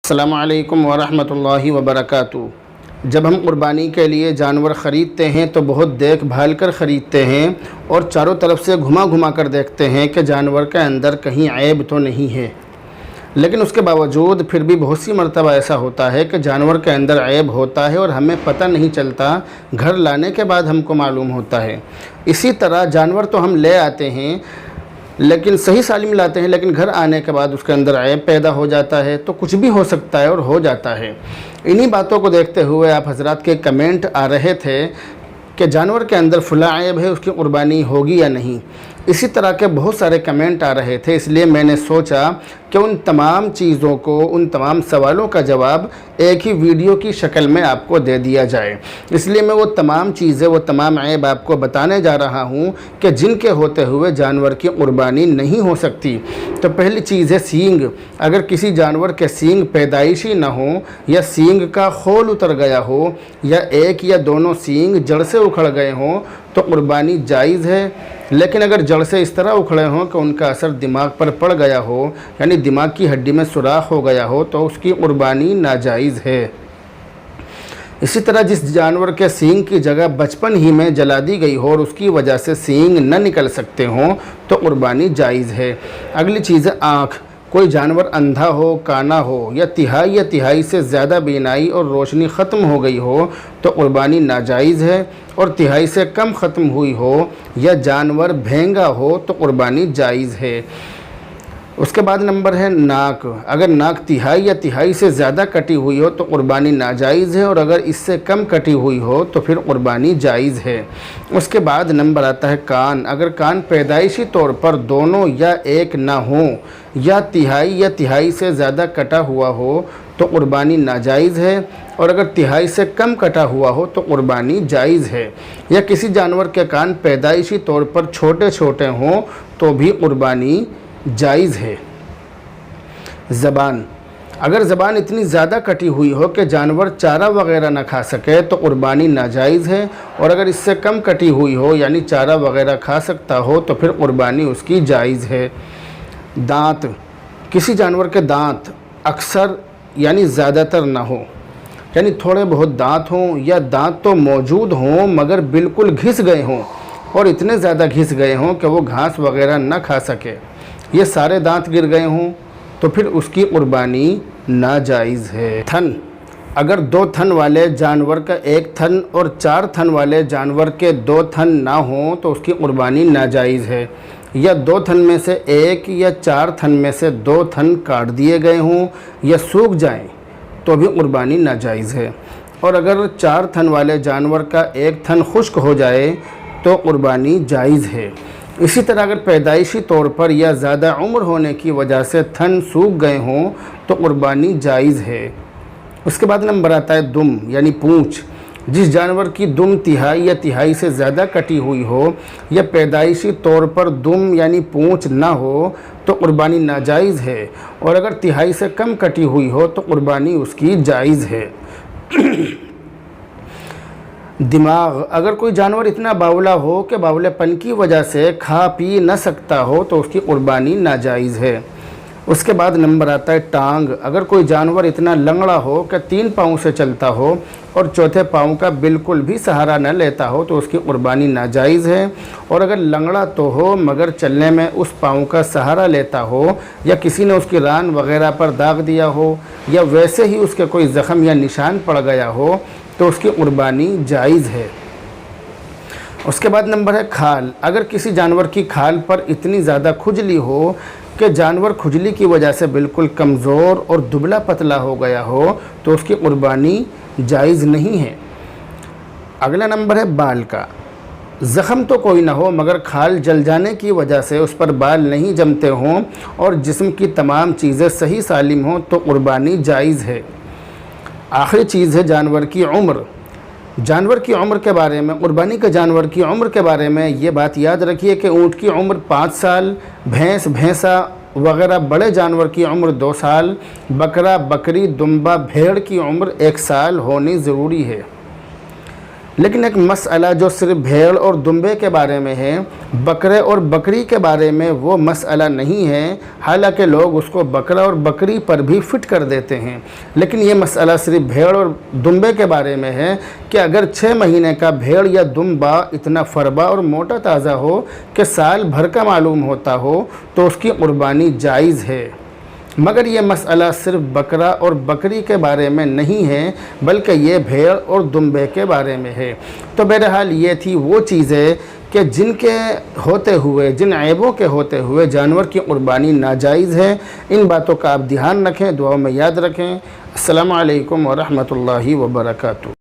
السلام علیکم ورحمۃ اللہ وبرکاتہ۔ جب ہم قربانی کے لیے جانور خریدتے ہیں تو بہت دیکھ بھال کر خریدتے ہیں اور چاروں طرف سے گھما کر دیکھتے ہیں کہ جانور کے اندر کہیں عیب تو نہیں ہے، لیکن اس کے باوجود پھر بھی بہت سی مرتبہ ایسا ہوتا ہے کہ جانور کے اندر عیب ہوتا ہے اور ہمیں پتہ نہیں چلتا، گھر لانے کے بعد ہم کو معلوم ہوتا ہے۔ اسی طرح جانور تو ہم لے آتے ہیں لیکن صحیح سالم لاتے ہیں، لیکن گھر آنے کے بعد اس کے اندر عیب پیدا ہو جاتا ہے، تو کچھ بھی ہو سکتا ہے اور ہو جاتا ہے۔ انہی باتوں کو دیکھتے ہوئے آپ حضرات کے کمنٹ آ رہے تھے کہ جانور کے اندر فلاں عیب ہے، اس کی قربانی ہوگی یا نہیں۔ اسی طرح کے بہت سارے کمنٹ آ رہے تھے، اس لیے میں نے سوچا کہ ان تمام چیزوں کو، ان تمام سوالوں کا جواب ایک ہی ویڈیو کی شکل میں آپ کو دے دیا جائے۔ اس لیے میں وہ تمام چیزیں، وہ تمام عیب آپ کو بتانے جا رہا ہوں کہ جن کے ہوتے ہوئے جانور کی قربانی نہیں ہو سکتی۔ تو پہلی چیز ہے سینگ۔ اگر کسی جانور کے سینگ پیدائشی نہ ہوں یا سینگ کا خول اتر گیا ہو یا ایک یا دونوں سینگ جڑ سے اکھڑ گئے ہوں تو قربانی جائز ہے، لیکن اگر جڑ سے اس طرح اکھڑے ہوں کہ ان کا اثر دماغ پر پڑ گیا ہو، یعنی دماغ کی ہڈی میں سوراخ ہو گیا ہو، تو اس کی قربانی ناجائز ہے۔ اسی طرح جس جانور کے سینگ کی جگہ بچپن ہی میں جلا دی گئی ہو اور اس کی وجہ سے سینگ نہ نکل سکتے ہوں تو قربانی جائز ہے۔ اگلی چیز ہے آنکھ۔ کوئی جانور اندھا ہو، کانا ہو یا تہائی سے زیادہ بینائی اور روشنی ختم ہو گئی ہو تو قربانی ناجائز ہے، اور تہائی سے کم ختم ہوئی ہو یا جانور بھینگا ہو تو قربانی جائز ہے۔ اس کے بعد نمبر ہے ناک۔ اگر ناک تہائی سے زیادہ کٹی ہوئی ہو تو قربانی ناجائز ہے، اور اگر اس سے کم کٹی ہوئی ہو تو پھر قربانی جائز ہے۔ اس کے بعد نمبر آتا ہے کان۔ اگر کان پیدائشی طور پر دونوں یا ایک نہ ہوں یا تہائی سے زیادہ کٹا ہوا ہو تو قربانی ناجائز ہے، اور اگر تہائی سے کم کٹا ہوا ہو تو قربانی جائز ہے۔ یا کسی جانور کے کان پیدائشی طور پر چھوٹے ہوں تو بھی قربانی جائز ہے۔ زبان۔ اگر زبان اتنی زیادہ کٹی ہوئی ہو کہ جانور چارہ وغیرہ نہ کھا سکے تو قربانی ناجائز ہے، اور اگر اس سے کم کٹی ہوئی ہو یعنی چارہ وغیرہ کھا سکتا ہو تو پھر قربانی اس کی جائز ہے۔ دانت۔ کسی جانور کے دانت اکثر یعنی زیادہ تر نہ ہو، یعنی تھوڑے بہت دانت ہوں یا دانت تو موجود ہوں مگر بالکل گھس گئے ہوں اور اتنے زیادہ گھس گئے ہوں کہ وہ گھاس وغیرہ نہ کھا سکے، یہ سارے دانت گر گئے ہوں تو پھر اس کی قربانی ناجائز ہے۔ تھن۔ اگر 2 تھن والے جانور کا 1 تھن اور 4 تھن والے جانور کے 2 تھن نہ ہوں تو اس کی قربانی ناجائز ہے، یا 2 تھن میں سے 1 یا 4 تھن میں سے 2 تھن کاٹ دیے گئے ہوں یا سوکھ جائیں تو بھی قربانی ناجائز ہے، اور اگر 4 تھن والے جانور کا 1 تھن خشک ہو جائے تو قربانی جائز ہے۔ اسی طرح اگر پیدائشی طور پر یا زیادہ عمر ہونے کی وجہ سے تھن سوکھ گئے ہوں تو قربانی جائز ہے۔ اس کے بعد نمبر آتا ہے دم یعنی پونچھ۔ جس جانور کی دم تہائی سے زیادہ کٹی ہوئی ہو یا پیدائشی طور پر دم یعنی پونچھ نہ ہو تو قربانی ناجائز ہے، اور اگر تہائی سے کم کٹی ہوئی ہو تو قربانی اس کی جائز ہے۔ دماغ۔ اگر کوئی جانور اتنا باولا ہو کہ باولے پن کی وجہ سے کھا پی نہ سکتا ہو تو اس کی قربانی ناجائز ہے۔ اس کے بعد نمبر آتا ہے ٹانگ۔ اگر کوئی جانور اتنا لنگڑا ہو کہ 3 پاؤں سے چلتا ہو اور چوتھے پاؤں کا بالکل بھی سہارا نہ لیتا ہو تو اس کی قربانی ناجائز ہے، اور اگر لنگڑا تو ہو مگر چلنے میں اس پاؤں کا سہارا لیتا ہو یا کسی نے اس کی ران وغیرہ پر داغ دیا ہو یا ویسے ہی اس کے کوئی زخم یا نشان پڑ گیا ہو تو اس کی قربانی جائز ہے۔ اس کے بعد نمبر ہے کھال۔ اگر کسی جانور کی کھال پر اتنی زیادہ کھجلی ہو کہ جانور کھجلی کی وجہ سے بالکل کمزور اور دبلا پتلا ہو گیا ہو تو اس کی قربانی جائز نہیں ہے۔ اگلا نمبر ہے بال کا۔ زخم تو کوئی نہ ہو مگر کھال جل جانے کی وجہ سے اس پر بال نہیں جمتے ہوں اور جسم کی تمام چیزیں صحیح سالم ہوں تو قربانی جائز ہے۔ آخری چیز ہے جانور کی عمر۔ جانور کی عمر کے بارے میں، قربانی کے جانور کی عمر کے بارے میں یہ بات یاد رکھیے کہ اونٹ کی عمر 5 سال، بھینسا وغیرہ بڑے جانور کی عمر 2 سال، بکرا، بکری، دمبا، بھیڑ کی عمر 1 سال ہونی ضروری ہے۔ لیکن ایک مسئلہ جو صرف بھیڑ اور دمبے کے بارے میں ہے، بکرے اور بکری کے بارے میں وہ مسئلہ نہیں ہے، حالانکہ لوگ اس کو بکرا اور بکری پر بھی فٹ کر دیتے ہیں، لیکن یہ مسئلہ صرف بھیڑ اور دمبے کے بارے میں ہے کہ اگر 6 مہینے کا بھیڑ یا دمبا اتنا فربا اور موٹا تازہ ہو کہ سال بھر کا معلوم ہوتا ہو تو اس کی قربانی جائز ہے۔ مگر یہ مسئلہ صرف بکرا اور بکری کے بارے میں نہیں ہے، بلکہ یہ بھیڑ اور دمبے کے بارے میں ہے۔ تو بہرحال یہ تھی وہ چیزیں کہ جن کے ہوتے ہوئے، جن عیبوں کے ہوتے ہوئے جانور کی قربانی ناجائز ہے۔ ان باتوں کا آپ دھیان رکھیں، دعاؤں میں یاد رکھیں۔ السلام علیکم ورحمۃ اللہ وبرکاتہ۔